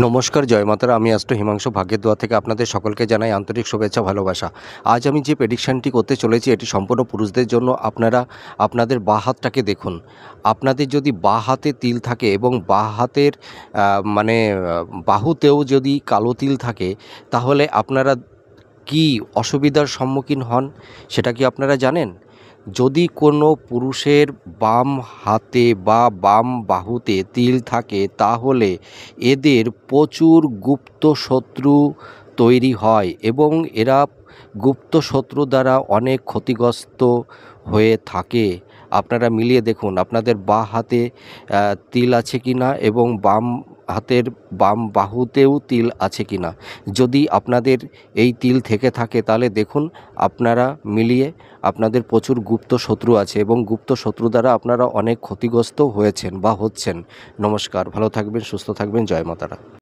নমস্কার, জয় মাতারা। আমি অ্যাস্ট্রো হিমাংশু ভাগ্যের থেকে আপনাদের সকলকে জানাই আন্তরিক শুভেচ্ছা, ভালোবাসা। আজ আমি যে প্রেডিকশানটি করতে চলেছি এটি সম্পূর্ণ পুরুষদের জন্য। আপনারা আপনাদের বাঁ হাতটাকে দেখুন। আপনাদের যদি বাঁ হাতে তিল থাকে এবং বাঁ হাতের বাহুতেও যদি কালো তিল থাকে, তাহলে আপনারা কি অসুবিধার সম্মুখীন হন সেটা কি আপনারা জানেন? যদি কোনো পুরুষের বাম হাতে বা বাম বাহুতে তিল থাকে, তাহলে এদের প্রচুর গুপ্ত শত্রু তৈরি হয় এবং এরা গুপ্ত শত্রু দ্বারা অনেক ক্ষতিগ্রস্ত হয়ে থাকে। আপনারা মিলিয়ে দেখুন আপনাদের বাঁ হাতে তিল আছে কি না এবং বাম হাতের বাম বাহুতেও তিল আছে কি না। যদি আপনাদের এই তিল থেকে থাকে তাহলে দেখুন আপনারা মিলিয়ে আপনাদের প্রচুর গুপ্ত শত্রু আছে এবং গুপ্ত শত্রু দ্বারা আপনারা অনেক ক্ষতিগ্রস্ত হয়েছেন বা হচ্ছেন। নমস্কার, ভালো থাকবেন, সুস্থ থাকবেন, জয় মাতারা।